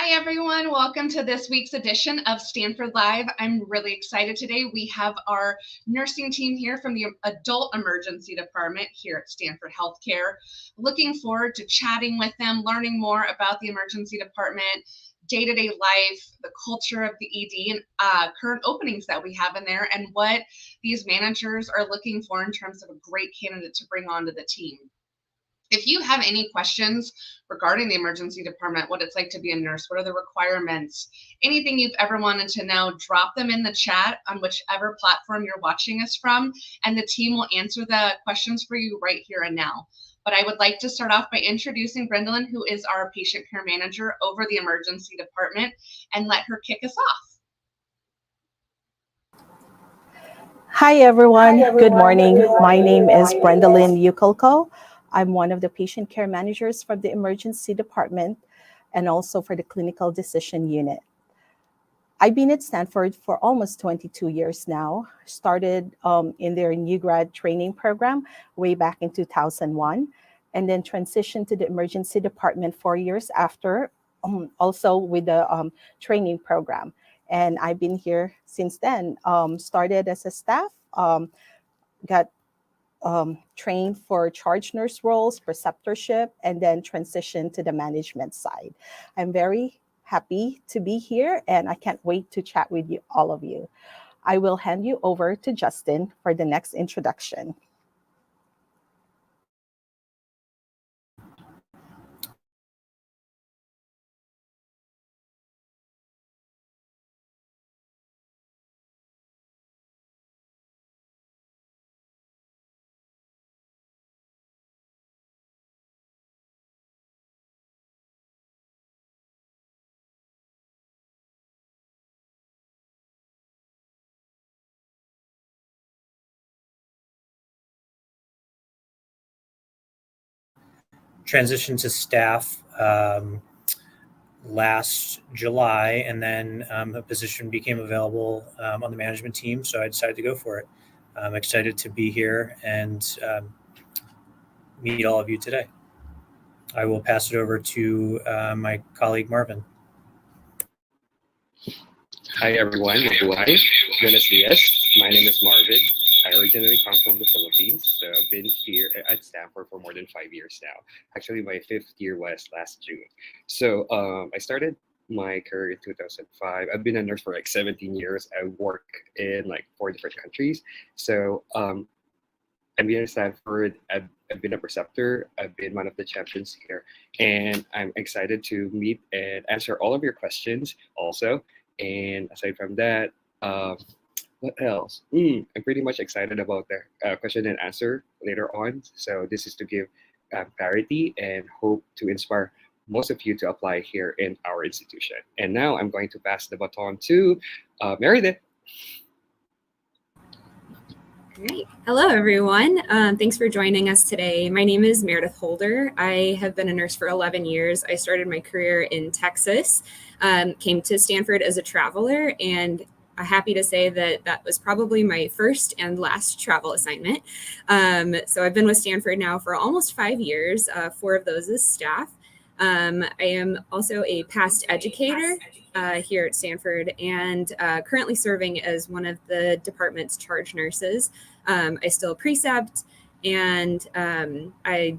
Hi, everyone. Welcome to this week's edition of Stanford Live. I'm really excited today. We have our nursing team here from the Adult Emergency Department here at Stanford Healthcare. Looking forward to chatting with them, learning more about the emergency department, day-to-day life, the culture of the ED, and current openings that we have in there, and what these managers are looking for in terms of a great candidate to bring onto the team. If you have any questions regarding the emergency department, what it's like to be a nurse, what are the requirements, anything you've ever wanted to know, drop them in the chat on whichever platform you're watching us from, and the team will answer the questions for you right here and now. But I would like to start off by introducing Brendan, who is our patient care manager over the emergency department, and let her kick us off. Hi, everyone. Good morning. My name is Brendalyn Ukalko. I'm one of the patient care managers for the emergency department and also for the clinical decision unit. I've been at Stanford for almost 22 years now. Started in their new grad training program way back in 2001, and then transitioned to the emergency department 4 years after, also with the training program. And I've been here since then. Started as a staff, got trained for charge nurse roles, preceptorship, and then transitioned to the management side. I'm very happy to be here, and I can't wait to chat with you, all of you. I will hand you over to Justin for the next introduction. Transitioned to staff last July, and then a position became available on the management team, so I decided to go for it. I'm excited to be here and meet all of you today. I will pass it over to my colleague Marvin. Hi everyone, Buenos dias. My name is Marvin. I originally come from the Philippines, so I've been here at Stanford for more than 5 years now. Actually, my 5th year was last June. So I started my career in 2005. I've been a nurse for like 17 years. I work in like 4 different countries. So I've been at Stanford. I've been a preceptor. I've been one of the champions here. And I'm excited to meet and answer all of your questions also. And aside from that, what else? I'm pretty much excited about the question and answer later on. So this is to give clarity and hope to inspire most of you to apply here in our institution. And now I'm going to pass the baton to Meredith. Great. Hello, everyone. Thanks for joining us today. My name is Meredith Holder. I have been a nurse for 11 years. I started my career in Texas, came to Stanford as a traveler, and I'm happy to say that that was probably my first and last travel assignment. So I've been with Stanford now for almost 5 years, 4 of those as staff. I am also a past educator here at Stanford and currently serving as one of the department's charge nurses. I still precept, and I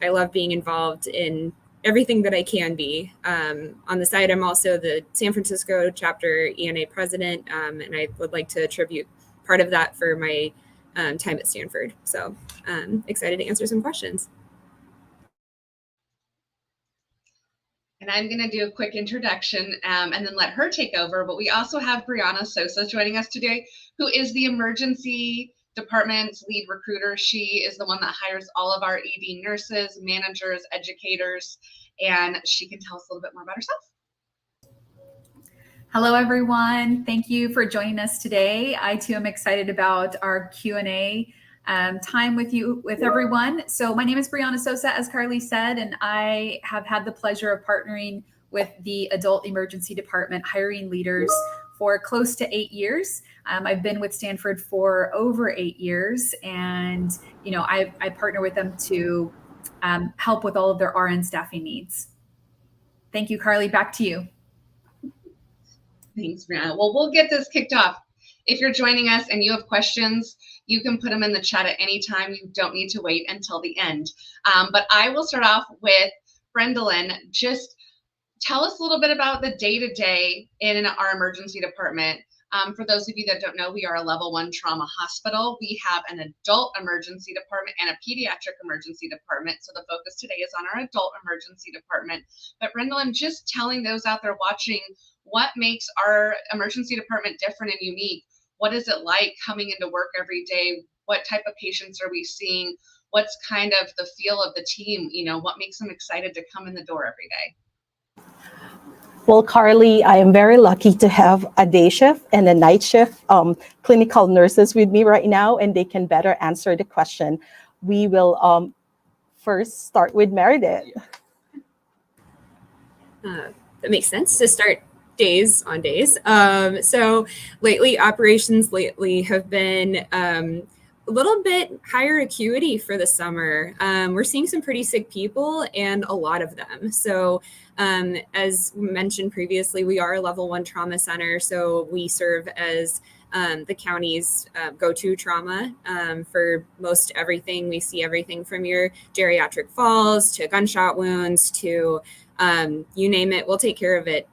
love being involved in everything that I can be. On the side, I'm also the San Francisco chapter ENA president, and I would like to attribute part of that for my time at Stanford. So excited to answer some questions. And I'm going to do a quick introduction and then let her take over. But we also have Brianna Sosa joining us today, who is the emergency department's lead recruiter. She is the one that hires all of our ED nurses, managers, educators, and she can tell us a little bit more about herself. Hello, everyone. Thank you for joining us today. I, too, am excited about our Q&A time with everyone. So my name is Brianna Sosa, as Carly said, and I have had the pleasure of partnering with the Adult Emergency Department hiring leaders for close to 8 years. I've been with Stanford for over 8 years, and I partner with them to help with all of their RN staffing needs. Thank you, Carly. Back to you. Thanks, Brianna. Well, we'll get this kicked off. If you're joining us and you have questions, you can put them in the chat at any time. You don't need to wait until the end. But I will start off with Brendalyn. Just tell us a little bit about the day-to-day in our emergency department. For those of you that don't know, we are a level 1 trauma hospital. We have an adult emergency department and a pediatric emergency department. So the focus today is on our adult emergency department. But Brendalyn, just telling those out there watching, what makes our emergency department different and unique? What is it like coming into work every day? What type of patients are we seeing? What's kind of the feel of the team? You know, what makes them excited to come in the door every day? Well, Carly, I am very lucky to have a day shift and a night shift clinical nurses with me right now, and they can better answer the question. We will first start with Meredith. That makes sense to start days on days. So lately, operations have been a little bit higher acuity for the summer. We're seeing some pretty sick people and a lot of them. So as mentioned previously, we are a level 1 trauma center. So we serve as the county's go-to trauma for most everything. We see everything from your geriatric falls to gunshot wounds to you name it, we'll take care of it.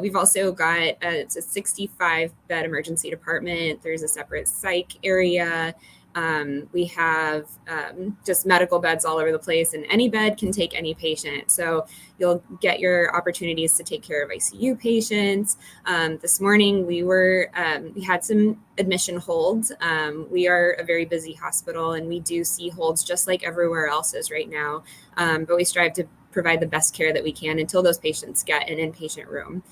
We've also got it's a 65-bed emergency department. There's a separate psych area. We have just medical beds all over the place, and any bed can take any patient. So you'll get your opportunities to take care of ICU patients. This morning we had some admission holds. We are a very busy hospital, and we do see holds just like everywhere else is right now. But we strive to provide the best care that we can until those patients get an inpatient room.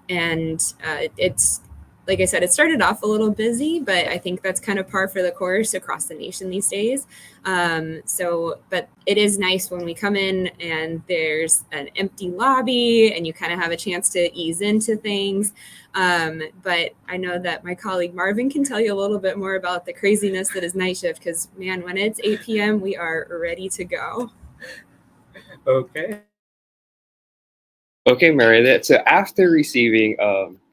It's, like I said, it started off a little busy, but I think that's kind of par for the course across the nation these days. But it is nice when we come in and there's an empty lobby and you kind of have a chance to ease into things. But I know that my colleague Marvin can tell you a little bit more about the craziness that is night shift, because man, when it's 8 p.m., we are ready to go. Okay, Meredith. So after receiving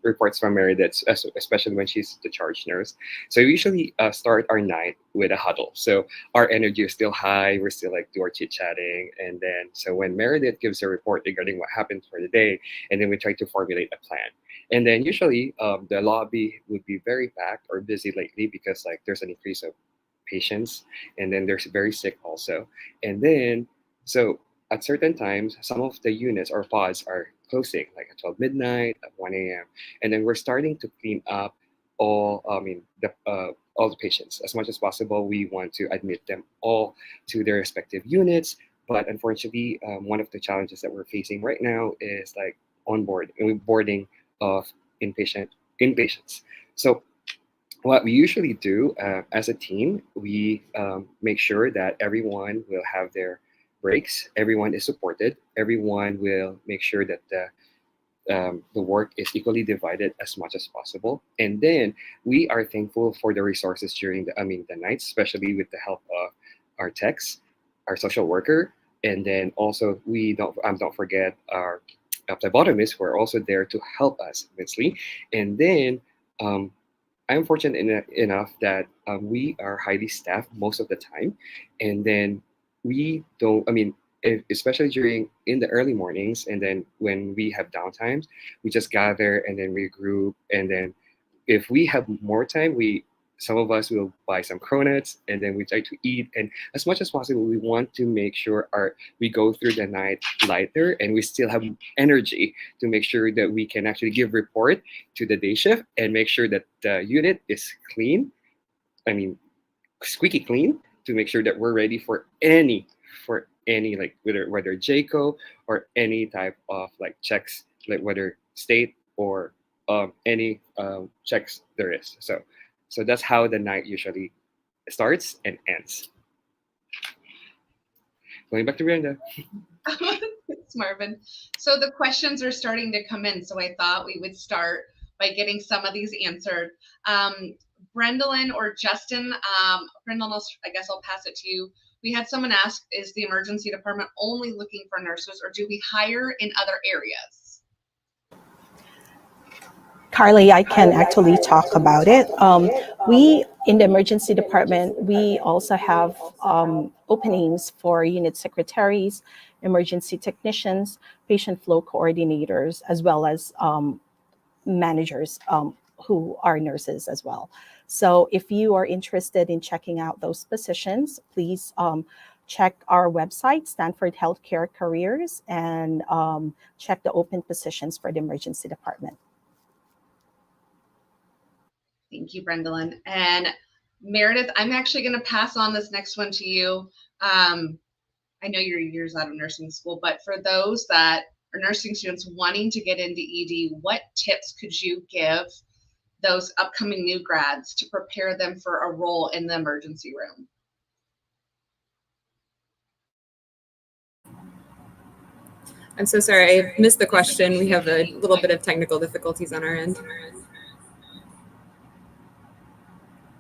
reports from Meredith, especially when she's the charge nurse, so we usually start our night with a huddle. So our energy is still high. We're still like door chit-chatting. And then, so when Meredith gives a report regarding what happened for the day, and then we try to formulate a plan. And then usually the lobby would be very packed or busy lately because like there's an increase of patients, and then there's very sick also. And then, so at certain times, some of the units or pods are closing, like at 12 midnight, at 1 a.m. And then we're starting to clean up all the patients. As much as possible, we want to admit them all to their respective units. But unfortunately, one of the challenges that we're facing right now is like onboarding of inpatients. So what we usually do as a team, we make sure that everyone will have their breaks, everyone is supported, everyone will make sure that the work is equally divided as much as possible. And then we are thankful for the resources during the nights, especially with the help of our techs, our social worker, and then also we don't forget our phlebotomists who are also there to help us immensely. And then I'm fortunate enough that we are highly staffed most of the time, and then we don't, especially in the early mornings, and then when we have downtimes, we just gather and then regroup. And then if we have more time, some of us will buy some cronuts and then we try to eat. And as much as possible, we want to make sure we go through the night lighter and we still have energy to make sure that we can actually give report to the day shift and make sure that the unit is clean. Squeaky clean, to make sure that we're ready for any like whether JCO or any type of like checks, like whether state or any checks there is. So that's how the night usually starts and ends. Going back to Brenda. Thanks, Marvin. So the questions are starting to come in, so I thought we would start by getting some of these answered. Brendalyn or Justin, Brendalyn, I guess I'll pass it to you. we had someone ask, is the emergency department only looking for nurses, or do we hire in other areas? Carly, I can actually talk about it. We, in the emergency department, we also have openings for unit secretaries, emergency technicians, patient flow coordinators, as well as managers who are nurses as well. So if you are interested in checking out those positions, please check our website, Stanford Healthcare Careers, and check the open positions for the emergency department. Thank you, Brendalyn. And Meredith, I'm actually going to pass on this next one to you. I know you're years out of nursing school, but for those that are nursing students wanting to get into ED, what tips could you give those upcoming new grads to prepare them for a role in the emergency room? I'm so sorry, I missed the question. We have a little bit of technical difficulties on our end.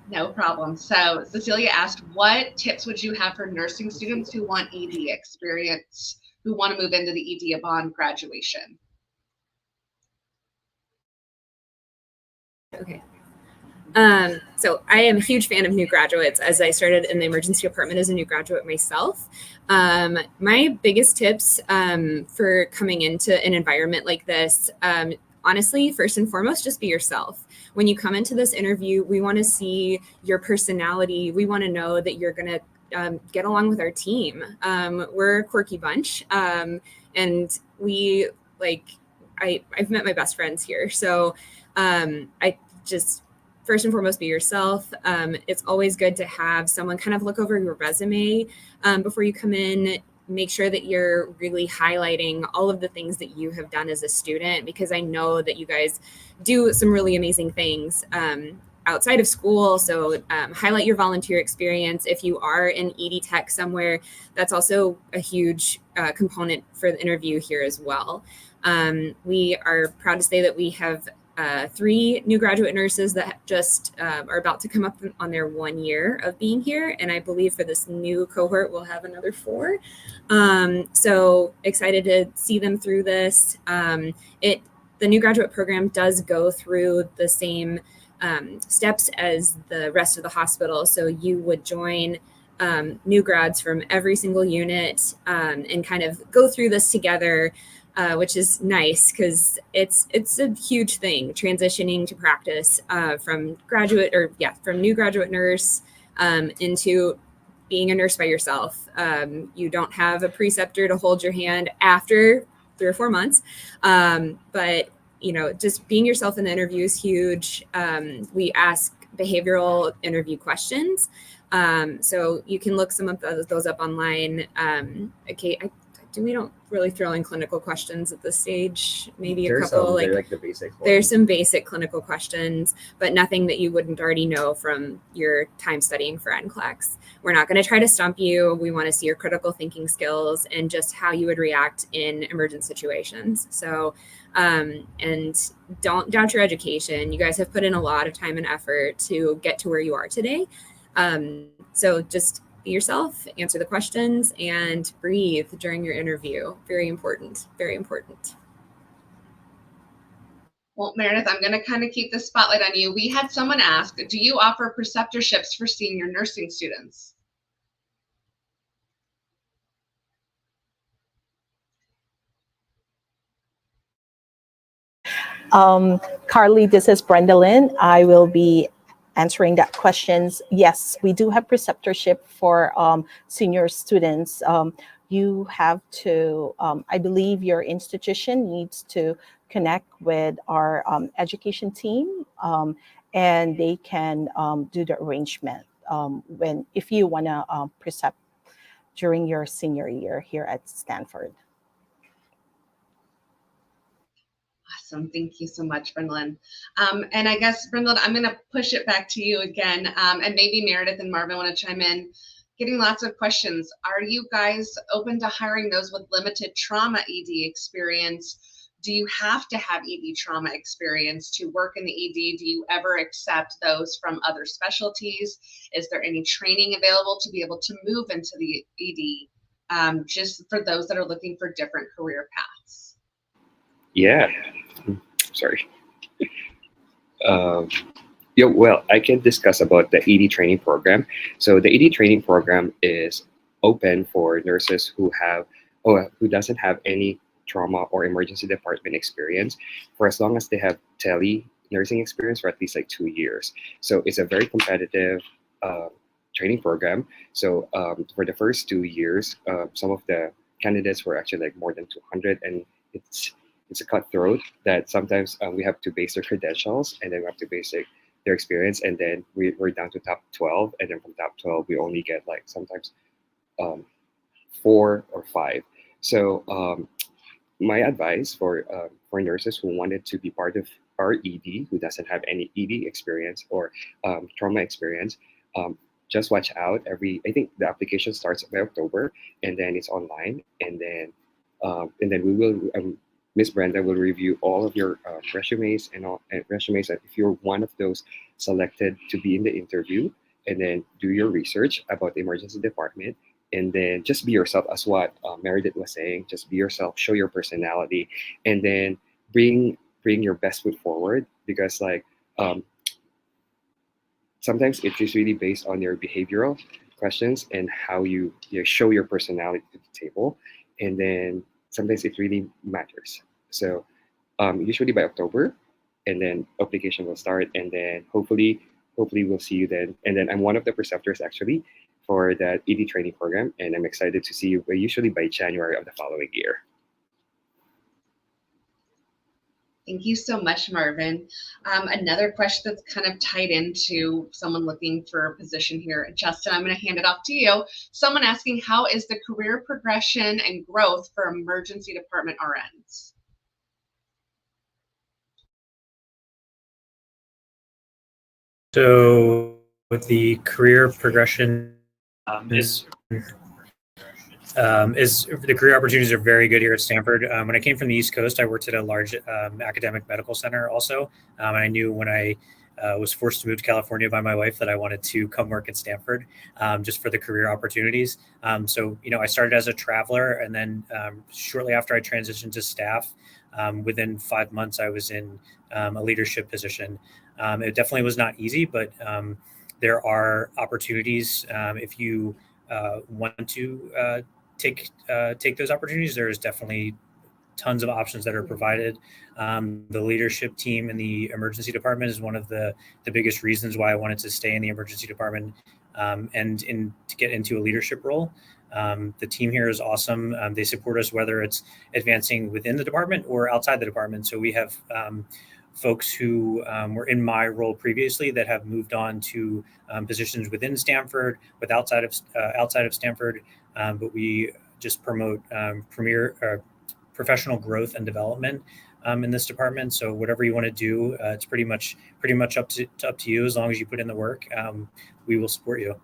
No problem. So Cecilia asked, what tips would you have for nursing students who want ED experience, who want to move into the ED upon graduation? Okay. So I am a huge fan of new graduates, as I started in the emergency department as a new graduate myself. My biggest tips for coming into an environment like this, honestly, first and foremost, just be yourself. When you come into this interview, we want to see your personality. We want to know that you're going to get along with our team. We're a quirky bunch, and we I've met my best friends here. So I just, first and foremost, be yourself. It's always good to have someone kind of look over your resume before you come in. Make sure that you're really highlighting all of the things that you have done as a student, because I know that you guys do some really amazing things outside of school. So highlight your volunteer experience. If you are in ED Tech somewhere, that's also a huge component for the interview here as well. We are proud to say that we have 3 new graduate nurses that just are about to come up on their 1 year of being here. And I believe for this new cohort, we'll have another 4. So excited to see them through this. The new graduate program does go through the same steps as the rest of the hospital. So you would join new grads from every single unit and kind of go through this together. Which is nice because it's a huge thing, transitioning to practice from new graduate nurse into being a nurse by yourself. You don't have a preceptor to hold your hand after 3 or 4 months, but just being yourself in the interview is huge. We ask behavioral interview questions, so you can look some of those up online. We don't really throw in clinical questions at this stage. Maybe a couple, like the basic ones. There's some basic clinical questions, but nothing that you wouldn't already know from your time studying for NCLEX. We're not going to try to stump you. We want to see your critical thinking skills and just how you would react in emergent situations. So, and don't doubt your education. You guys have put in a lot of time and effort to get to where you are today. So just be yourself, answer the questions, and breathe during your interview. Very important, very important. Well, Meredith, I'm going to kind of keep the spotlight on you. We had someone ask, do you offer preceptorships for senior nursing students? Carly, this is Brendalyn. I will be answering that questions. Yes, we do have preceptorship for senior students. You have to, I believe your institution needs to connect with our education team, and they can do the arrangement if you want to precept during your senior year here at Stanford. Awesome. Thank you so much, Brendalyn. And I guess, Brendalyn, I'm going to push it back to you again. And maybe Meredith and Marvin want to chime in. Getting lots of questions. Are you guys open to hiring those with limited trauma ED experience Do you have to have ED trauma experience to work in the ED? Do you ever accept those from other specialties? Is there any training available to be able to move into the ED, just for those that are looking for different career paths? Yeah, sorry. Yeah, well, I can discuss about the ED training program. So the ED training program is open for nurses who doesn't have any trauma or emergency department experience, for as long as they have tele nursing experience for at least like 2 years. So it's a very competitive training program. So for the first 2 years, some of the candidates were actually like more than 200, and it's a cutthroat that sometimes we have to base their credentials, and then we have to base their experience, and then we're down to top 12, and then from top 12 we only get like sometimes 4 or 5. So my advice for nurses who wanted to be part of our ED, who doesn't have any ED experience or trauma experience, just watch out. I think the application starts by October, and then it's online, and then we will. Miss Brenda will review all of your resumes and resumes. And if you're one of those selected to be in the interview, and then do your research about the emergency department, and then just be yourself, as what Meredith was saying. Just be yourself, show your personality, and then bring your best foot forward. Because like sometimes it's just really based on your behavioral questions and how you show your personality to the table, and then sometimes it really matters. So usually by October, and then application will start, and then hopefully we'll see you then. And then I'm one of the preceptors actually for that ED training program, and I'm excited to see you usually by January of the following year. Thank you so much, Marvin. Another question that's kind of tied into someone looking for a position here. Justin, I'm going to hand it off to you. Someone asking, how is the career progression and growth for emergency department RNs? So with the career progression is the career opportunities are very good here at Stanford. When I came from the East Coast, I worked at a large academic medical center also. And I knew when I was forced to move to California by my wife that I wanted to come work at Stanford just for the career opportunities. So, I started as a traveler, and then shortly after I transitioned to staff, within 5 months, I was in a leadership position. It definitely was not easy, but there are opportunities if you want to take those opportunities. There's definitely tons of options that are provided. The leadership team in the emergency department is one of the biggest reasons why I wanted to stay in the emergency department and to get into a leadership role. The team here is awesome. They support us whether it's advancing within the department or outside the department. So we have folks who were in my role previously that have moved on to positions within Stanford, with outside of Stanford. But we just promote professional growth and development in this department. So whatever you want to do, it's pretty much up to you. As long as you put in the work, we will support you.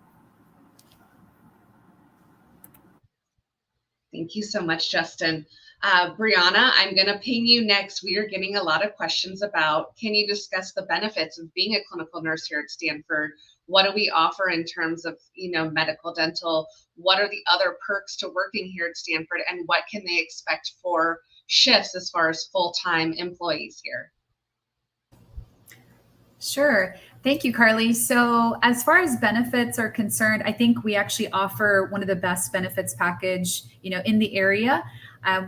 Thank you so much, Justin. Brianna, I'm going to ping you next. We are getting a lot of questions about, can you discuss the benefits of being a clinical nurse here at Stanford? What do we offer in terms of, medical, dental? What are the other perks to working here at Stanford, and what can they expect for shifts as far as full-time employees here? Sure. Thank you, Carly. So as far as benefits are concerned, I think we actually offer one of the best benefits package, in the area.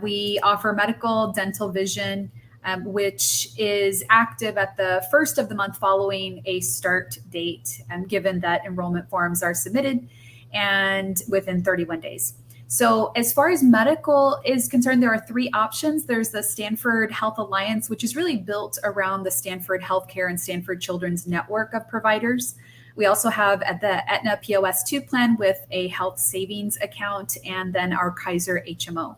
We offer medical, dental, vision, which is active at the first of the month following a start date, given that enrollment forms are submitted and within 31 days. So as far as medical is concerned, there are 3 options. There's the Stanford Health Alliance, which is really built around the Stanford Healthcare and Stanford Children's network of providers. We also have the Aetna POS2 plan with a health savings account, and then our Kaiser HMO.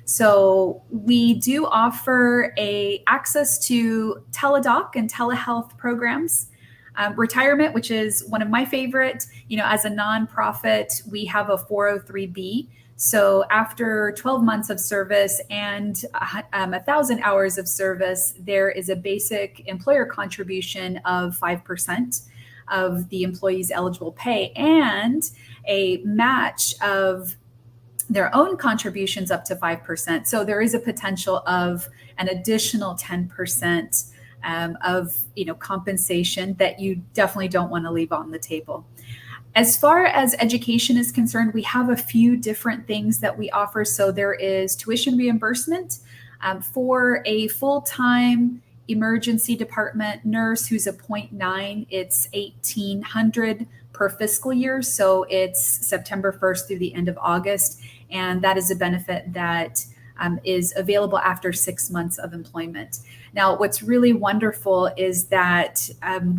So we do offer access to teledoc and telehealth programs. Retirement, which is one of my favorite, as a nonprofit, we have a 403B. So after 12 months of service and 1,000 hours of service, there is a basic employer contribution of 5% of the employee's eligible pay and a match of their own contributions up to 5%. So there is a potential of an additional 10% of compensation that you definitely don't want to leave on the table. As far as education is concerned, we have a few different things that we offer. So there is tuition reimbursement for a full-time emergency department nurse who's a 0.9. It's $1,800 per fiscal year. So it's September 1st through the end of August. And that is a benefit that is available after 6 months of employment. Now, what's really wonderful is that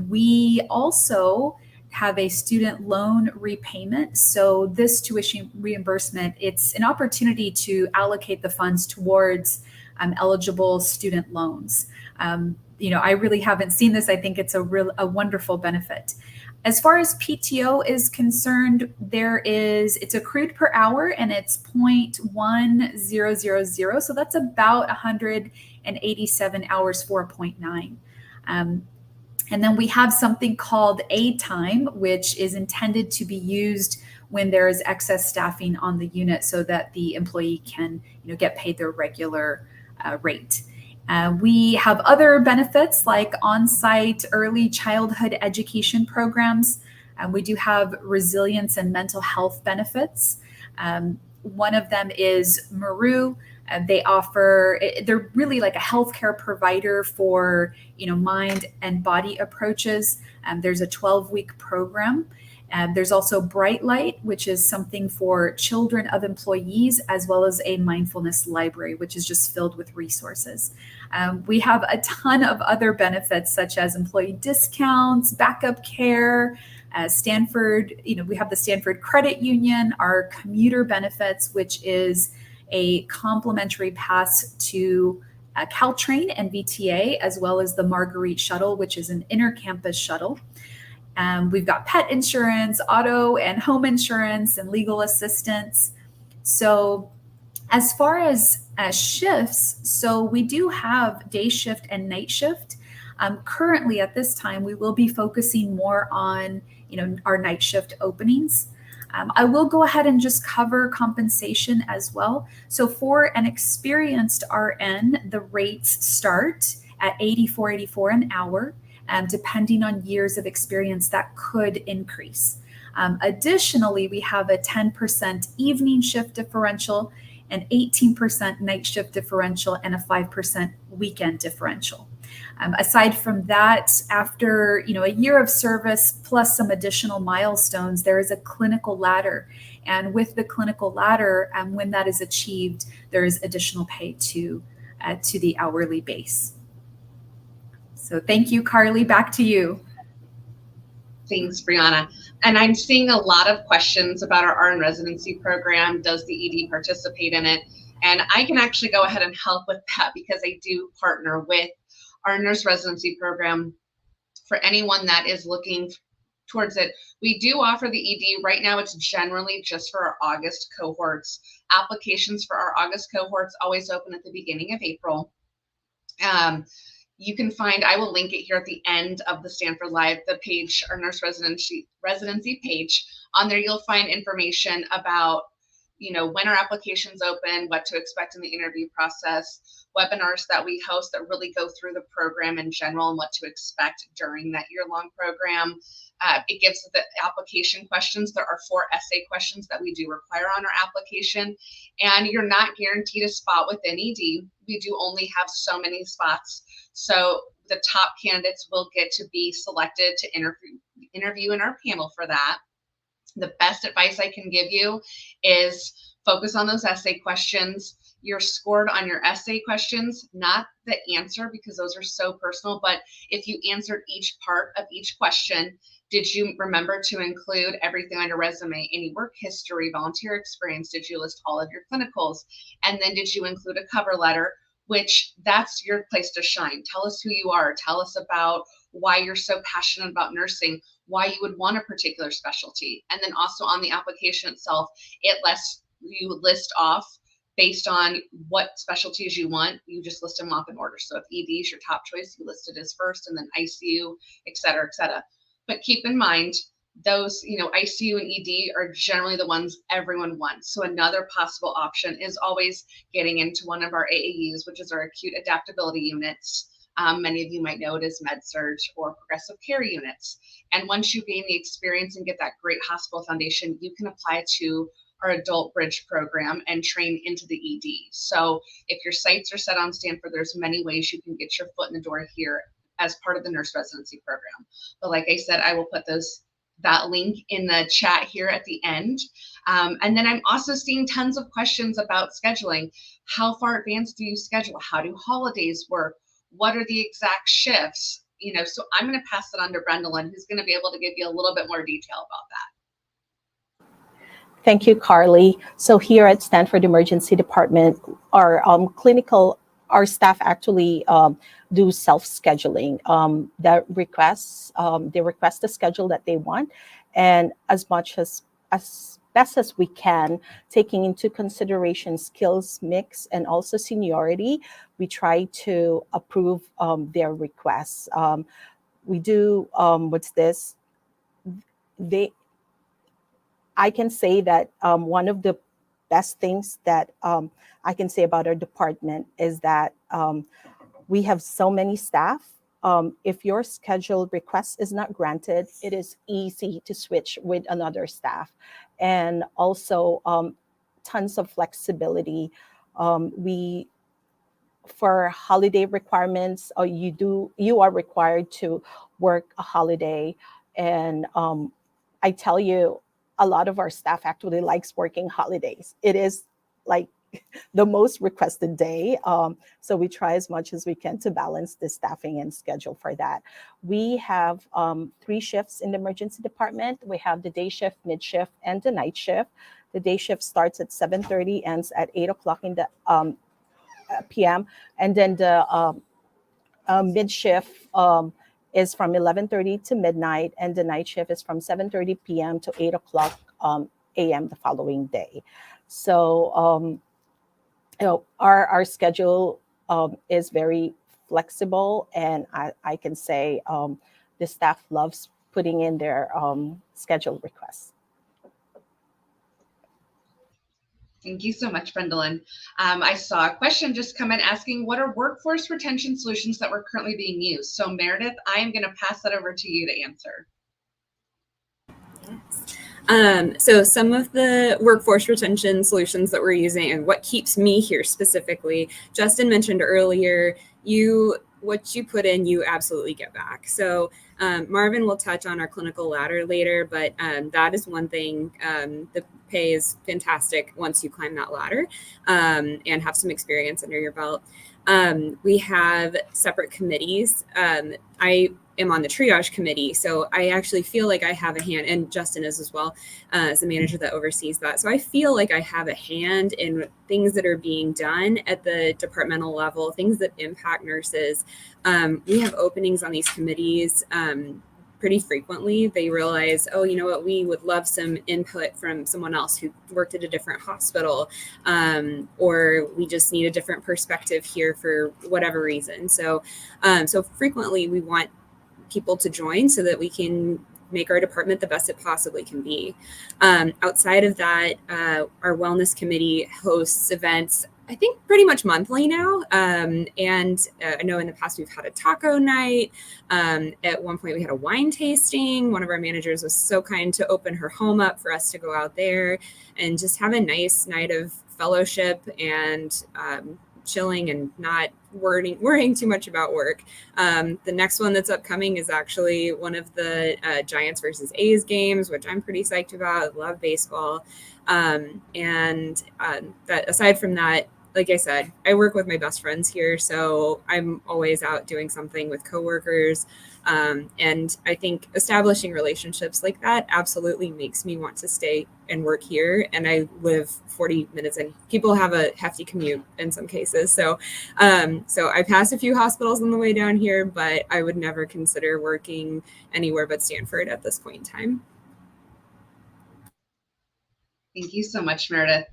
we also have a student loan repayment. So this tuition reimbursement, it's an opportunity to allocate the funds towards eligible student loans. I really haven't seen this. I think it's a wonderful benefit. As far as PTO is concerned, it's accrued per hour and it's 0.1000. So that's about 187 hours for a 0.9. And then we have something called aid time, which is intended to be used when there is excess staffing on the unit so that the employee can get paid their regular rate. We have other benefits like on-site early childhood education programs. We do have resilience and mental health benefits. One of them is Maru. They're really like a healthcare provider for, mind and body approaches. There's a 12-week program. There's also Bright Light, which is something for children of employees, as well as a mindfulness library, which is just filled with resources. We have a ton of other benefits, such as employee discounts, backup care, Stanford, we have the Stanford Credit Union, our commuter benefits, which is a complimentary pass to Caltrain and VTA, as well as the Marguerite Shuttle, which is an inter-campus shuttle. We've got pet insurance, auto and home insurance, and legal assistance. So as far as shifts, so we do have day shift and night shift. Currently at this time, we will be focusing more on, our night shift openings. I will go ahead and just cover compensation as well. So for an experienced RN, the rates start at $84.84 an hour. Depending on years of experience, that could increase. Additionally, we have a 10% evening shift differential, an 18% night shift differential, and a 5% weekend differential. Aside from that, after a year of service plus some additional milestones, there is a clinical ladder. And with the clinical ladder, when that is achieved, there is additional pay to the hourly base. So thank you, Carly. Back to you. Thanks, Brianna. And I'm seeing a lot of questions about our RN residency program. Does the ED participate in it? And I can actually go ahead and help with that because I do partner with our nurse residency program for anyone that is looking towards it. We do offer the ED. Right now, it's generally just for our August cohorts. Applications for our August cohorts always open at the beginning of April. You can find, I will link it here at the end of the Stanford Live, the page, our nurse residency page. On there, you'll find information about, when our applications open, what to expect in the interview process, webinars that we host that really go through the program in general and what to expect during that year-long program. It gives the application questions. There are 4 essay questions that we do require on our application, and you're not guaranteed a spot within ED. We do only have so many spots. So the top candidates will get to be selected to interview in our panel for that. The best advice I can give you is focus on those essay questions. You're scored on your essay questions, not the answer, because those are so personal, but if you answered each part of each question, did you remember to include everything on your resume, any work history, volunteer experience? Did you list all of your clinicals? And then did you include a cover letter, which that's your place to shine. Tell us who you are. Tell us about why you're so passionate about nursing, why you would want a particular specialty. And then also on the application itself, it lists you list off based on what specialties you want. You just list them off in order. So if ED is your top choice, you list it as first, and then ICU, et cetera, et cetera. But keep in mind, those, ICU and ED are generally the ones everyone wants. So another possible option is always getting into one of our AAUs, which is our acute adaptability units. Many of you might know it as med-surg or progressive care units. And once you gain the experience and get that great hospital foundation, you can apply to our adult bridge program and train into the ED. So if your sights are set on Stanford, there's many ways you can get your foot in the door here as part of the nurse residency program. But like I said, I will put that link in the chat here at the end. And then I'm also seeing tons of questions about scheduling. How far advanced do you schedule? How do holidays work? What are the exact shifts? So I'm going to pass it on to Brendalyn, who's going to be able to give you a little bit more detail about that. Thank you, Carly. So here at Stanford Emergency Department, our staff actually do self-scheduling. They request the schedule that they want, and as best as we can, taking into consideration skills mix and also seniority, we try to approve their requests. We do I can say that one of the best things that I can say about our department is that we have so many staff. If your scheduled request is not granted, it is easy to switch with another staff. And also tons of flexibility. For holiday requirements, you are required to work a holiday. And I tell you, a lot of our staff actually likes working holidays. It is like the most requested day. So we try as much as we can to balance the staffing and schedule for that. We have 3 shifts in the emergency department. We have the day shift, mid shift, and the night shift. The day shift starts at 7:30, ends at 8 o'clock in the p.m. And then the mid shift is from 11:30 to midnight, and the night shift is from 7:30 p.m. to 8 o'clock a.m. the following day. So our schedule is very flexible, and I can say the staff loves putting in their schedule requests. Thank you so much, Brendalyn. I saw a question just come in asking, what are workforce retention solutions that were currently being used? So Meredith, I am going to pass that over to you to answer. So some of the workforce retention solutions that we're using and what keeps me here specifically, Justin mentioned earlier, what you put in, you absolutely get back. So Marvin will touch on our clinical ladder later, but that is one thing. The pay is fantastic once you climb that ladder and have some experience under your belt. We have separate committees. I am on the triage committee, so I actually feel like I have a hand, and Justin is as well, as the manager that oversees that. So I feel like I have a hand in things that are being done at the departmental level, things that impact nurses. We have openings on these committees pretty frequently. They realize, oh, you know what, we would love some input from someone else who worked at a different hospital, or we just need a different perspective here for whatever reason. So frequently we want people to join so that we can make our department the best it possibly can be. Outside of that, our wellness committee hosts events, I think pretty much monthly now. And I know in the past we've had a taco night. At one point we had a wine tasting. One of our managers was so kind to open her home up for us to go out there and just have a nice night of fellowship and chilling and not worrying too much about work. The next one that's upcoming is actually one of the Giants versus A's games, which I'm pretty psyched about. I love baseball. That aside from that, like I said, I work with my best friends here, so I'm always out doing something with coworkers. And I think establishing relationships like that absolutely makes me want to stay and work here. And I live 40 minutes in. People have a hefty commute in some cases. So I passed a few hospitals on the way down here, but I would never consider working anywhere but Stanford at this point in time. Thank you so much, Meredith.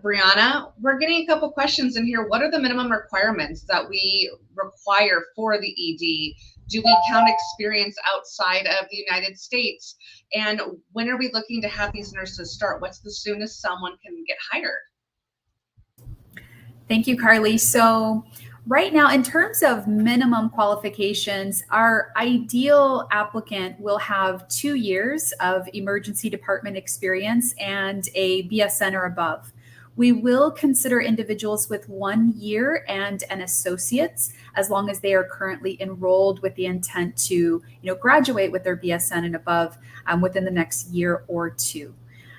Brianna, we're getting a couple questions in here. What are the minimum requirements that we require for the ED? Do we count experience outside of the United States? And when are we looking to have these nurses start? What's the soonest someone can get hired? Thank you, Carly. So right now, in terms of minimum qualifications, our ideal applicant will have 2 years of emergency department experience and a BSN or above. We will consider individuals with 1 year and an associate's as long as they are currently enrolled with the intent to graduate with their BSN and above within the next year or two.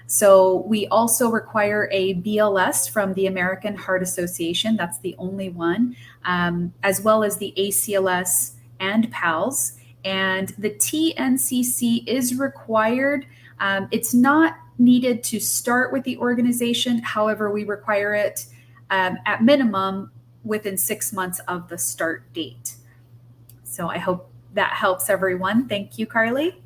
So we also require a BLS from the American Heart Association. That's the only one, as well as the ACLS and PALS. And the TNCC is required. It's not needed to start with the organization. However, we require it at minimum within 6 months of the start date. So I hope that helps everyone. Thank you, Carly.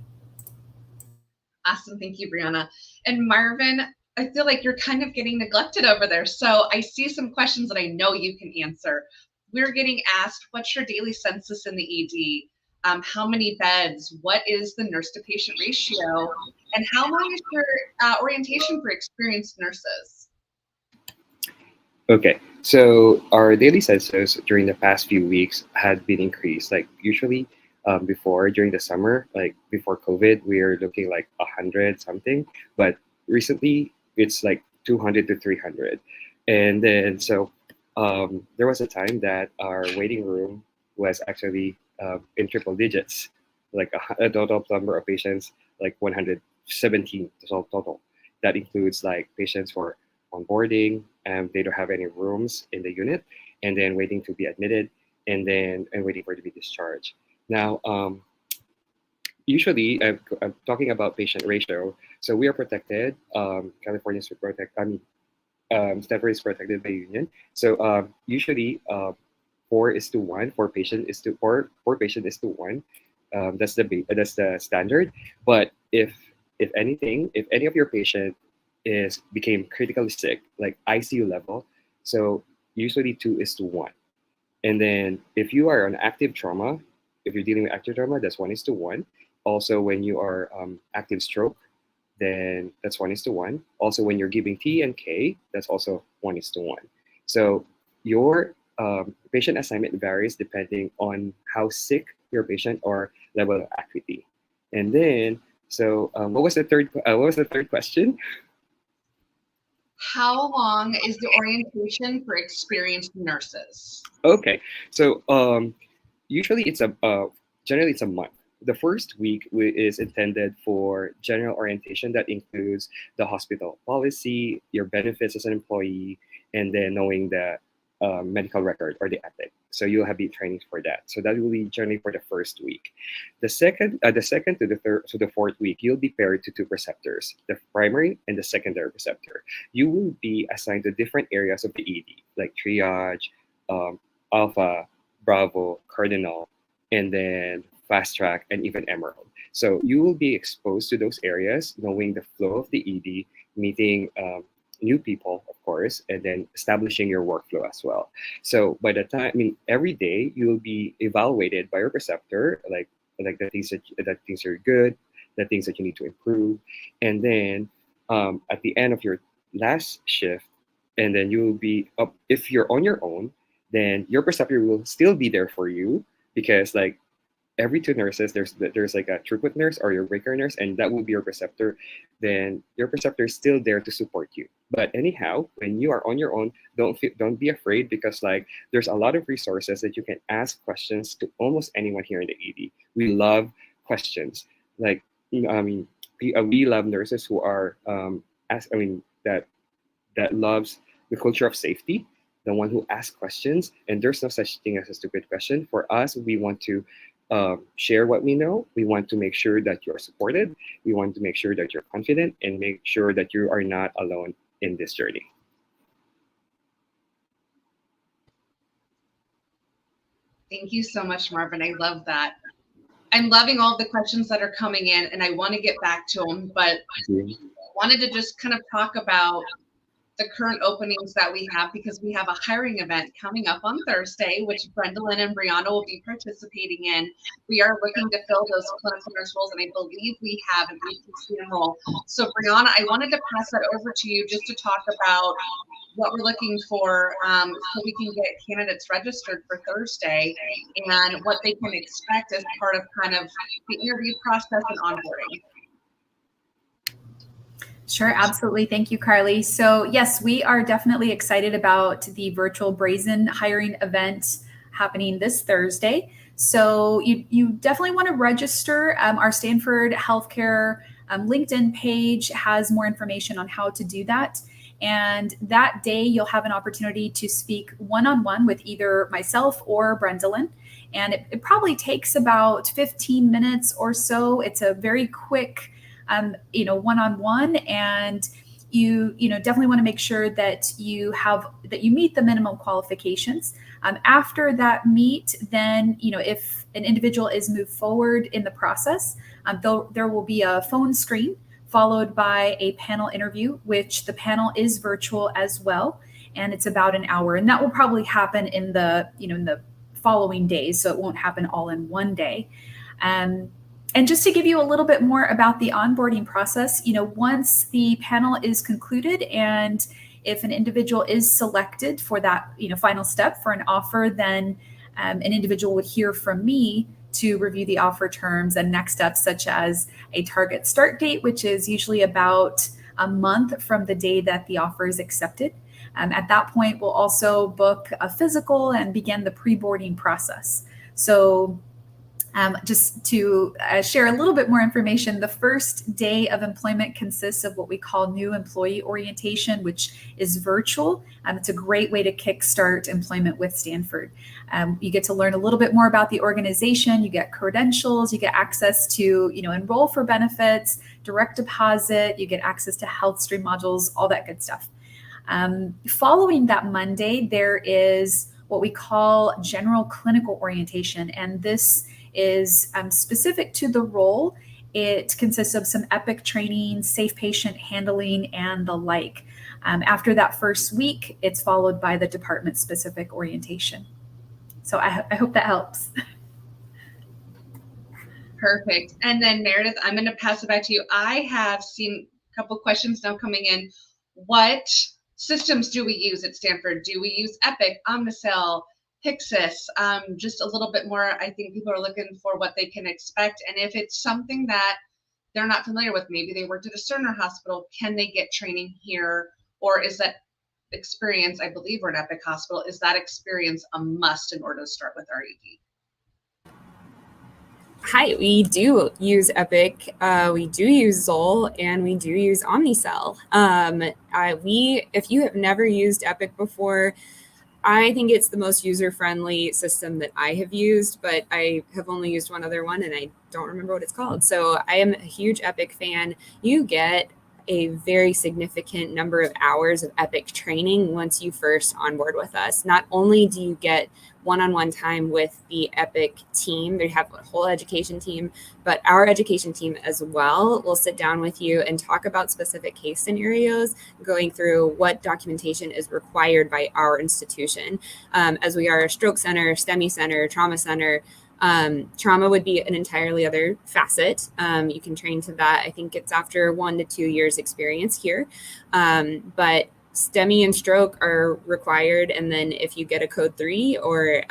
Awesome. Thank you, Brianna. And Marvin, I feel like you're kind of getting neglected over there. So I see some questions that I know you can answer. We're getting asked, what's your daily census in the ED? How many beds? What is the nurse to patient ratio? And how long is your orientation for experienced nurses? Okay, so our daily census during the past few weeks had been increased. Like usually before, during the summer, like before COVID, we were looking like 100 something, but recently it's like 200 to 300. And then so there was a time that our waiting room was actually in triple digits, like a total number of patients, like 117 total. That includes like patients for onboarding, and they don't have any rooms in the unit, and then waiting to be admitted, and waiting for it to be discharged. Now, usually, I'm talking about patient ratio. So we are protected. California is protected. Stanford is protected by union. So usually, 4:1. 4 patient is to 1. That's the standard. But if any of your patient became critically sick, like ICU level, so usually 2:1. And then if you are on active trauma, if you're dealing with active trauma, that's 1:1. Also, when you are active stroke, then that's 1:1. Also, when you're giving T and K, that's also 1:1. So your patient assignment varies depending on how sick your patient or level of acuity. And then, so what was the third question? How long is the orientation for experienced nurses? Okay, so usually generally it's a month. The first week is intended for general orientation that includes the hospital policy, your benefits as an employee, and then knowing the medical record or the ethic. So you'll have the training for that. So that will be generally for the first week. The second to the fourth week, you'll be paired to 2 preceptors, the primary and the secondary preceptor. You will be assigned to different areas of the ED, like triage, alpha, bravo, cardinal, and then fast track, and even emerald. So you will be exposed to those areas, knowing the flow of the ED, meeting new people, of course, and then establishing your workflow as well. So by the time, every day you will be evaluated by your preceptor, like the things that are good, the things that you need to improve, and then at the end of your last shift, and then you will be up. If you're on your own, then your preceptor will still be there for you, because like every 2 nurses, there's like a throughput nurse or your breaker nurse, and that will be your preceptor. Then your preceptor is still there to support you. But anyhow, when you are on your own, don't be afraid, because like there's a lot of resources that you can ask questions to almost anyone here in the ED. We love questions. Like we love nurses who are that loves the culture of safety, the one who asks questions, and there's no such thing as a stupid question. For us, we want to share what we know. We want to make sure that you're supported. We want to make sure that you're confident, and make sure that you are not alone in this journey. Thank you so much, Marvin. I love that. I'm loving all the questions that are coming in, and I want to get back to them, but wanted to just kind of talk about the current openings that we have, because we have a hiring event coming up on Thursday, which Brendalyn and Brianna will be participating in. We are looking to fill those clinical nurse roles, and I believe we have an APC enroll. So Brianna, I wanted to pass that over to you just to talk about what we're looking for, so we can get candidates registered for Thursday and what they can expect as part of kind of the interview process and onboarding. Sure, absolutely. Thank you, Carly. So yes, we are definitely excited about the virtual Brazen hiring event happening this Thursday. So you definitely want to register. Our Stanford Healthcare LinkedIn page has more information on how to do that. And that day, you'll have an opportunity to speak one-on-one with either myself or Brendalyn. And it probably takes about 15 minutes or so. It's a very quick one-on-one, and you definitely want to make sure that you meet the minimum qualifications. After that meet, then if an individual is moved forward in the process, there will be a phone screen followed by a panel interview, which the panel is virtual as well, and it's about an hour, and that will probably happen in the following days, so it won't happen all in one day. And just to give you a little bit more about the onboarding process, once the panel is concluded and if an individual is selected for that, final step for an offer, then an individual would hear from me to review the offer terms and next steps, such as a target start date, which is usually about a month from the day that the offer is accepted. At that point, we'll also book a physical and begin the pre-boarding process. So just to share a little bit more information, the first day of employment consists of what we call new employee orientation, which is virtual. It's a great way to kickstart employment with Stanford. You get to learn a little bit more about the organization, you get credentials, you get access to enroll for benefits, direct deposit, you get access to health stream modules, all that good stuff. Following that Monday, there is what we call general clinical orientation, and this is specific to the role. It consists of some EPIC training, safe patient handling, and the like. After that first week, it's followed by the department-specific orientation. So I hope that helps. Perfect. And then Meredith, I'm going to pass it back to you. I have seen a couple questions now coming in. What systems do we use at Stanford? Do we use EPIC, Omnicell, Pyxis? Just a little bit more. I think people are looking for what they can expect. And if it's something that they're not familiar with, maybe they worked at a Cerner hospital, can they get training here? Or is that experience, I believe we're an EPIC hospital, is that experience a must in order to start with our ED? Hi, we do use Epic, we do use Zoll, and we do use Omnicell. If you have never used Epic before, I think it's the most user-friendly system that I have used, but I have only used one other one and I don't remember what it's called. So I am a huge Epic fan. You get a very significant number of hours of EPIC training once you first onboard with us. Not only do you get one-on-one time with the EPIC team, they have a whole education team, but our education team as well will sit down with you and talk about specific case scenarios, going through what documentation is required by our institution. As we are a stroke center, STEMI center, trauma center, trauma would be an entirely other facet. You can train to that. I think it's after 1 to 2 years experience here. But STEMI and stroke are required. And then if you get a code 3 or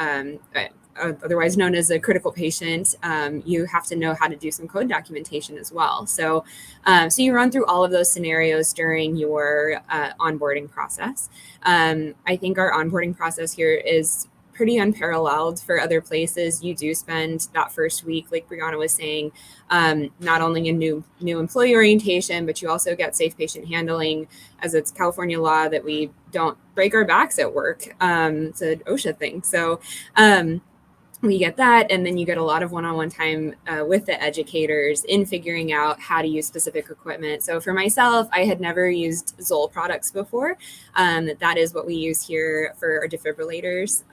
otherwise known as a critical patient, you have to know how to do some code documentation as well. So you run through all of those scenarios during your onboarding process. I think our onboarding process here is pretty unparalleled for other places. You do spend that first week, like Brianna was saying, not only in new employee orientation, but you also get safe patient handling, as it's California law that we don't break our backs at work. It's an OSHA thing. So we get that, and then you get a lot of one-on-one time with the educators in figuring out how to use specific equipment. So for myself, I had never used Zoll products before. That is what we use here for our defibrillators.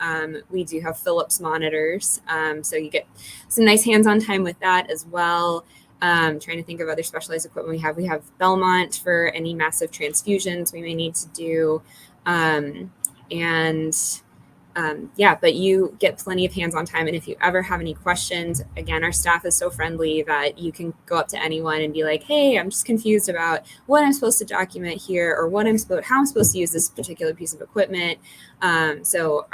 We do have Philips monitors, so you get some nice hands-on time with that as well. Trying to think of other specialized equipment we have. We have Belmont for any massive transfusions we may need to do. But you get plenty of hands-on time. And if you ever have any questions, again, our staff is so friendly that you can go up to anyone and be like, hey, I'm just confused about what I'm supposed to document here, or how I'm supposed to use this particular piece of equipment. So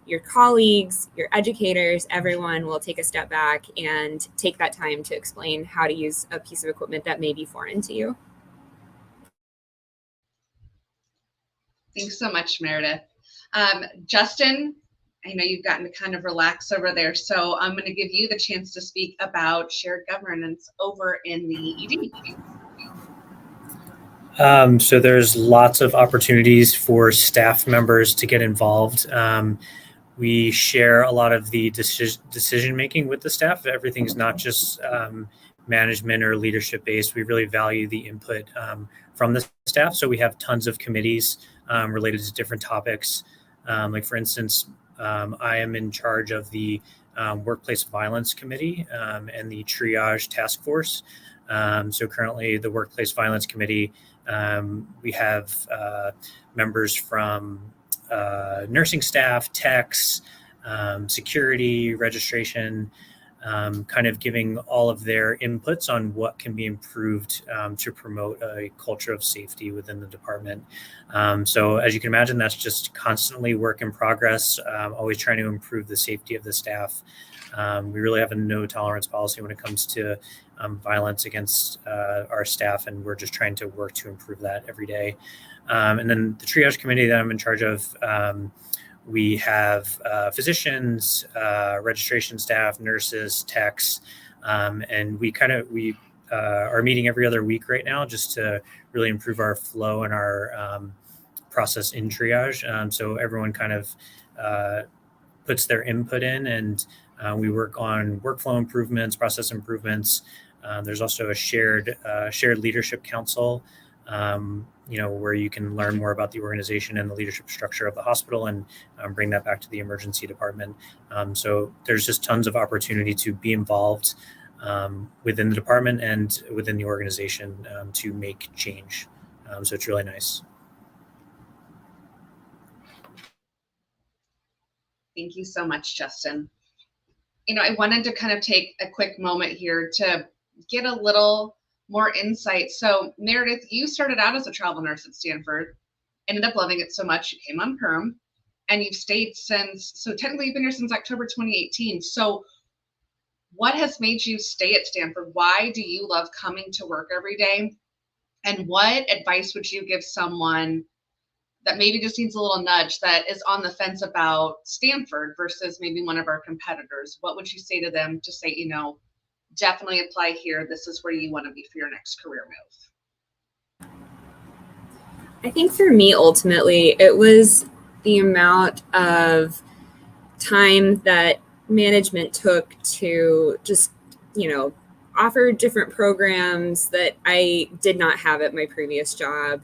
your colleagues, your educators, everyone will take a step back and take that time to explain how to use a piece of equipment that may be foreign to you. Thanks so much, Meredith. Justin, I know you've gotten to kind of relax over there, so I'm going to give you the chance to speak about shared governance over in the ED. So there's lots of opportunities for staff members to get involved. We share a lot of the decision making with the staff. Everything's not just management or leadership based. We really value the input from the staff. So we have tons of committees related to different topics. Like for instance, I am in charge of the Workplace Violence Committee and the Triage Task Force. So currently the Workplace Violence Committee, we have members from nursing staff, techs, security, registration, kind of giving all of their inputs on what can be improved to promote a culture of safety within the department. So as you can imagine, that's just constantly work in progress, always trying to improve the safety of the staff. We really have a no tolerance policy when it comes to violence against our staff, and we're just trying to work to improve that every day. And then the triage committee that I'm in charge of, we have physicians, registration staff, nurses, techs, and we are meeting every other week right now just to really improve our flow and our process in triage. So everyone kind of puts their input in, and we work on workflow improvements, process improvements. There's also a shared leadership council, where you can learn more about the organization and the leadership structure of the hospital and bring that back to the emergency department. So there's just tons of opportunity to be involved within the department and within the organization to make change. So it's really nice. Thank you so much, Justin. I wanted to kind of take a quick moment here to get a little more insight. So Meredith, you started out as a travel nurse at Stanford, ended up loving it so much you came on perm, and you've stayed since, so technically you've been here since October 2018. So what has made you stay at Stanford? Why do you love coming to work every day? And what advice would you give someone that maybe just needs a little nudge, that is on the fence about Stanford versus maybe one of our competitors? What would you say to them to say, definitely apply here. This is where you want to be for your next career move? I think for me, ultimately, it was the amount of time that management took to just, offer different programs that I did not have at my previous job.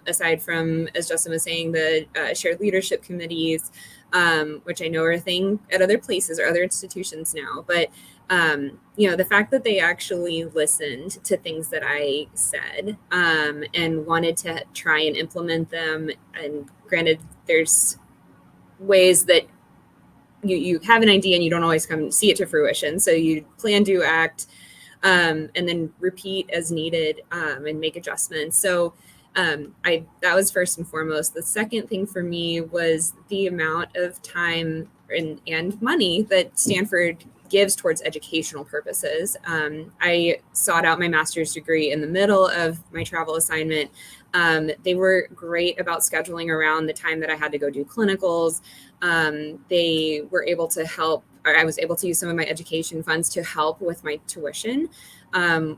Aside from, as Justin was saying, the shared leadership committees, which I know are a thing at other places or other institutions now. But, the fact that they actually listened to things that I said and wanted to try and implement them. And granted, there's ways that you have an idea and you don't always come see it to fruition. So you plan, do, act, and then repeat as needed and make adjustments. So that was first and foremost. The second thing for me was the amount of time and money that Stanford gives towards educational purposes. I sought out my master's degree in the middle of my travel assignment. They were great about scheduling around the time that I had to go do clinicals. They were able to help, or I was able to use some of my education funds to help with my tuition,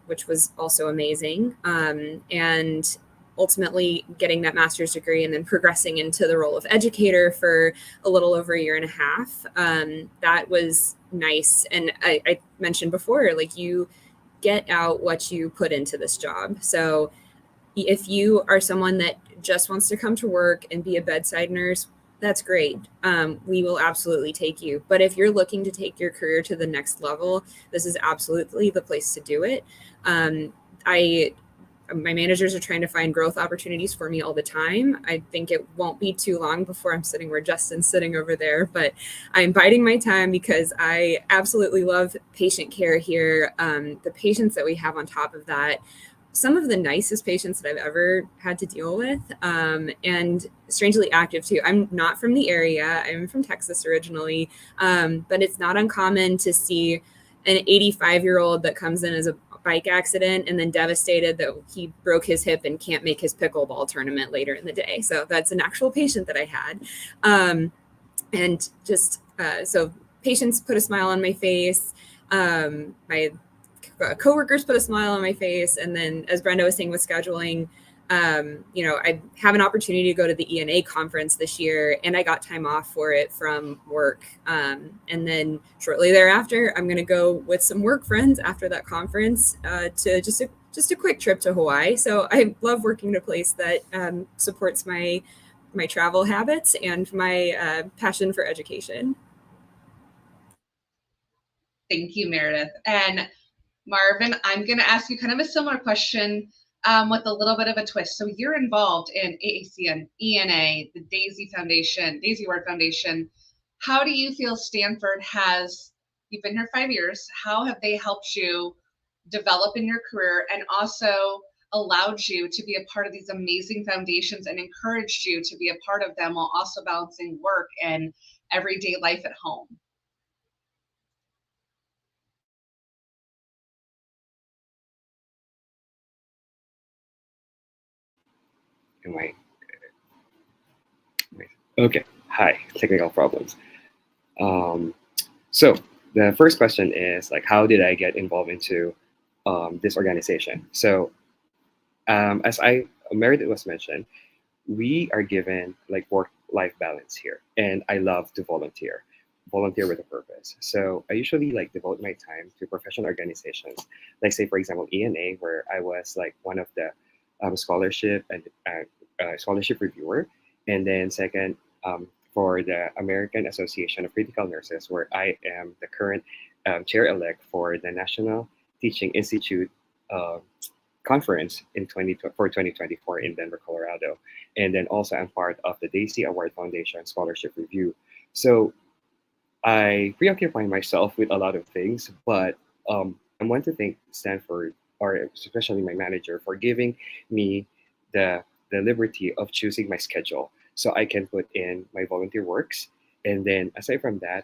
which was also amazing. And ultimately getting that master's degree and then progressing into the role of educator for a little over a year and a half. That was nice. And I mentioned before, you get out what you put into this job. So if you are someone that just wants to come to work and be a bedside nurse, that's great. We will absolutely take you. But if you're looking to take your career to the next level, this is absolutely the place to do it. My managers are trying to find growth opportunities for me all the time. I think it won't be too long before I'm sitting where Justin's sitting over there, but I'm biding my time because I absolutely love patient care here. The patients that we have on top of that, some of the nicest patients that I've ever had to deal with, and strangely active too. I'm not from the area. I'm from Texas originally, but it's not uncommon to see an 85-year-old that comes in as a bike accident and then devastated that he broke his hip and can't make his pickleball tournament later in the day. So that's an actual patient that I had. And just so patients put a smile on my face. My coworkers put a smile on my face. And then, as Brenda was saying with scheduling, I have an opportunity to go to the ENA conference this year, and I got time off for it from work. And then shortly thereafter, I'm going to go with some work friends after that conference to just a quick trip to Hawaii. So I love working in a place that supports my travel habits and my passion for education. Thank you, Meredith. And Marvin, I'm going to ask you kind of a similar question with a little bit of a twist. So you're involved in AACN, ENA, the Daisy Award Foundation. How do you feel Stanford you've been here 5 years, how have they helped you develop in your career and also allowed you to be a part of these amazing foundations and encouraged you to be a part of them while also balancing work and everyday life at home? Okay. Hi, technical problems. So the first question is like, how did I get involved into this organization? So as Meredith was mentioned, we are given like work-life balance here, and I love to volunteer with a purpose. So I usually like devote my time to professional organizations, like say for example ENA, where I was like one of the scholarship and scholarship reviewer, and then second for the American Association of Critical Nurses, where I am the current chair-elect for the National Teaching Institute conference for 2024 in Denver, Colorado. And then also I'm part of the Daisy Award Foundation Scholarship Review. So I preoccupy myself with a lot of things, but I want to thank Stanford, or especially my manager, for giving me the liberty of choosing my schedule so I can put in my volunteer works. And then aside from that,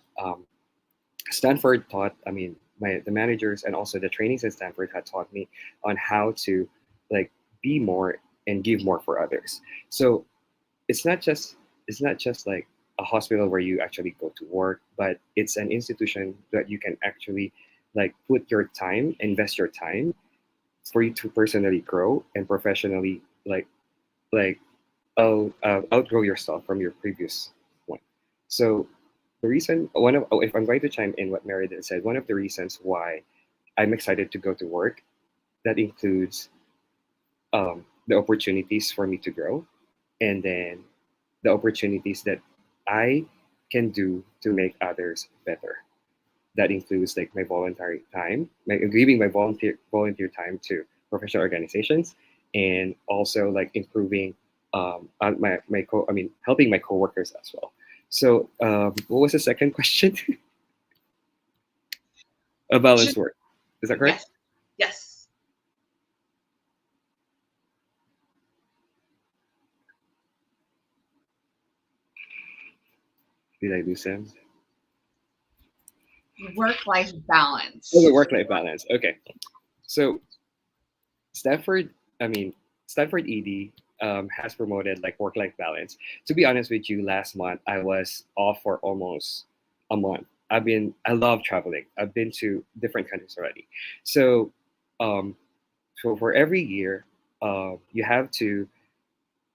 Stanford taught, the managers and also the trainings at Stanford had taught me on how to like be more and give more for others. So it's not just like a hospital where you actually go to work, but it's an institution that you can actually like put your time, invest your time for you to personally grow and professionally outgrow yourself from your previous one. So the reason, if I'm going to chime in what Meredith said, one of the reasons why I'm excited to go to work, that includes the opportunities for me to grow, and then the opportunities that I can do to make others better. That includes like my voluntary time, giving my volunteer time to professional organizations, and also like improving helping my coworkers as well. So what was the second question? A balanced work. Is that correct? Yes. Did I lose him? Work-life balance. Oh, the work-life balance. Okay. So Stanford ED has promoted like work-life balance. To be honest with you, last month I was off for almost a month. I love traveling. I've been to different countries already. So so for every year, you have to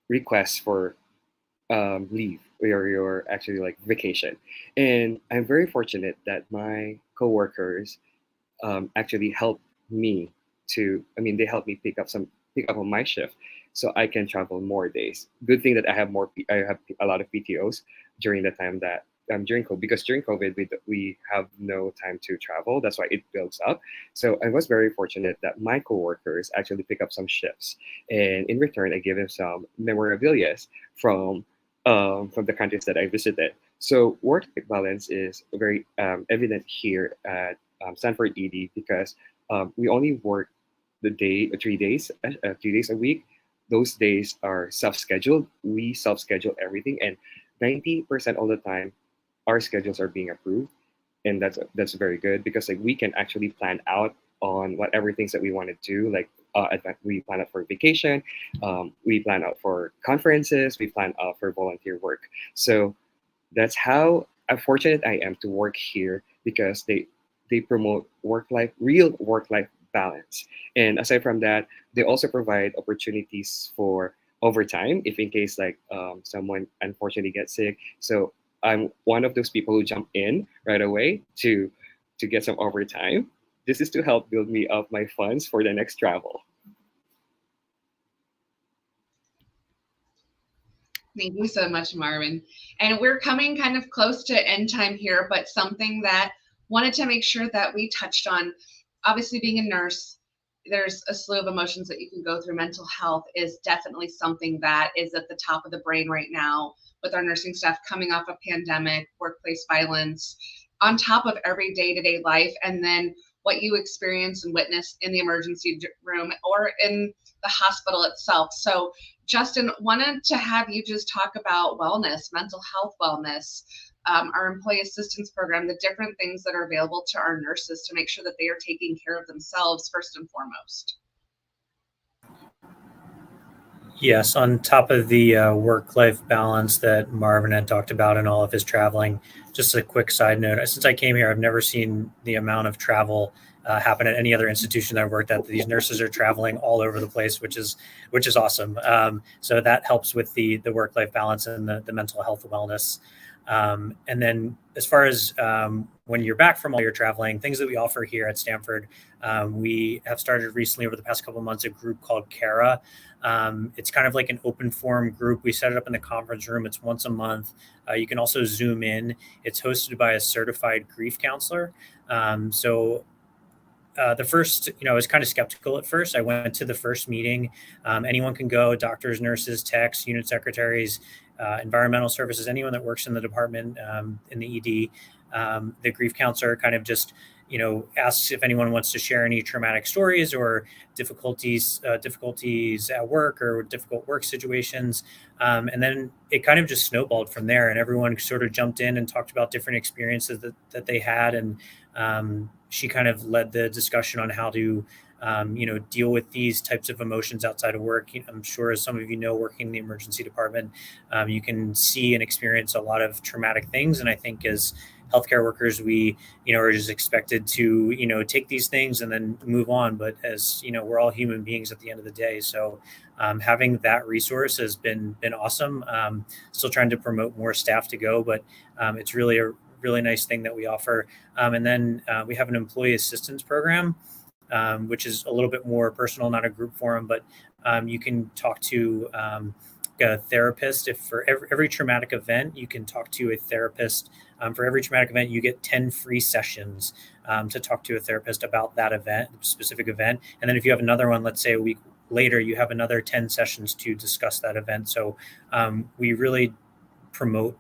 request for leave, or your actually like vacation. And I'm very fortunate that my coworkers actually helped me they helped me pick up on my shift so I can travel more days. Good thing that I have a lot of PTOs during the time that during COVID, because during COVID we have no time to travel. That's why it builds up. So I was very fortunate that my coworkers actually pick up some shifts, and in return I give them some memorabilia from the countries that I visited. So work-life balance is very evident here at Stanford ED, because we only work 3 days, 3 days a week. Those days are self-scheduled. We self-schedule everything, and 90% all the time, our schedules are being approved, and that's very good, because like we can actually plan out on whatever things that we want to do. Like we plan out for vacation, we plan out for conferences, we plan out for volunteer work. So that's how fortunate I am to work here, because they promote real work-life balance. And aside from that, they also provide opportunities for overtime if in case like someone unfortunately gets sick. So I'm one of those people who jump in right away to get some overtime. This is to help build me up my funds for the next travel. Thank you so much, Marvin. And we're coming kind of close to end time here, but something that wanted to make sure that we touched on, obviously being a nurse, there's a slew of emotions that you can go through. Mental health is definitely something that is at the top of the brain right now with our nursing staff coming off a pandemic, workplace violence, on top of every day-to-day life, and then what you experience and witness in the emergency room or in the hospital itself. So Justin, wanted to have you just talk about wellness, mental health wellness, our employee assistance program, the different things that are available to our nurses to make sure that they are taking care of themselves first and foremost. Yes, on top of the work-life balance that Marvin had talked about in all of his traveling, just a quick side note, since I came here, I've never seen the amount of travel happen at any other institution that I've worked at. These nurses are traveling all over the place, which is awesome. So that helps with the work-life balance and the mental health wellness. And then as far as when you're back from all your traveling, things that we offer here at Stanford, we have started recently over the past couple of months, a group called CARA. It's kind of like an open forum group. We set it up in the conference room. It's once a month. You can also Zoom in. It's hosted by a certified grief counselor. The first, I was kind of skeptical at first. I went to the first meeting. Anyone can go, doctors, nurses, techs, unit secretaries, environmental services, anyone that works in the department, in the ED. The grief counselor kind of just, asks if anyone wants to share any traumatic stories or difficulties at work or difficult work situations. And then it kind of just snowballed from there, and everyone sort of jumped in and talked about different experiences that they had. And she kind of led the discussion on how to, deal with these types of emotions outside of work. I'm sure, as some of you know, working in the emergency department, you can see and experience a lot of traumatic things. And I think as healthcare workers, we, are just expected to, take these things and then move on. But as we're all human beings at the end of the day. So having that resource has been awesome. Still trying to promote more staff to go, but it's really a really nice thing that we offer. And then we have an employee assistance program, which is a little bit more personal, not a group forum, but you can talk to a therapist. If for every traumatic event, you can talk to a therapist. For every traumatic event, you get 10 free sessions to talk to a therapist about that event, specific event. And then if you have another one, let's say a week later, you have another 10 sessions to discuss that event. So we really promote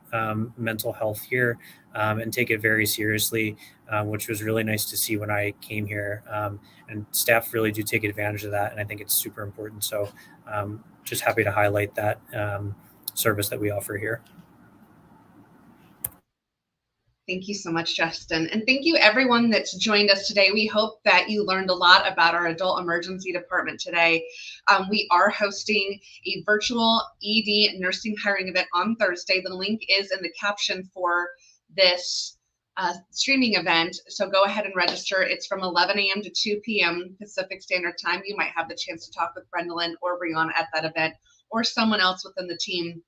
mental health here and take it very seriously, which was really nice to see when I came here. And staff really do take advantage of that, and I think it's super important. So just happy to highlight that service that we offer here. Thank you so much, Justin. And thank you everyone that's joined us today. We hope that you learned a lot about our adult emergency department today. We are hosting a virtual ED nursing hiring event on Thursday. The link is in the caption for this streaming event. So go ahead and register. It's from 11 a.m. to 2 p.m. Pacific Standard Time. You might have the chance to talk with Brendalyn or Brianna at that event, or someone else within the team.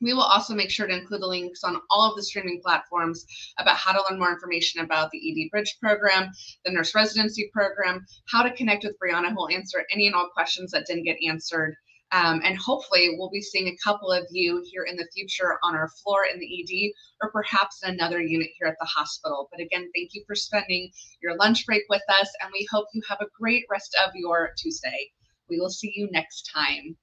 We will also make sure to include the links on all of the streaming platforms about how to learn more information about the ED Bridge program, the nurse residency program, how to connect with Brianna, who will answer any and all questions that didn't get answered And hopefully we'll be seeing a couple of you here in the future on our floor in the ED, or perhaps in another unit here at the hospital. But again, thank you for spending your lunch break with us, and we hope you have a great rest of your Tuesday. We will see you next time.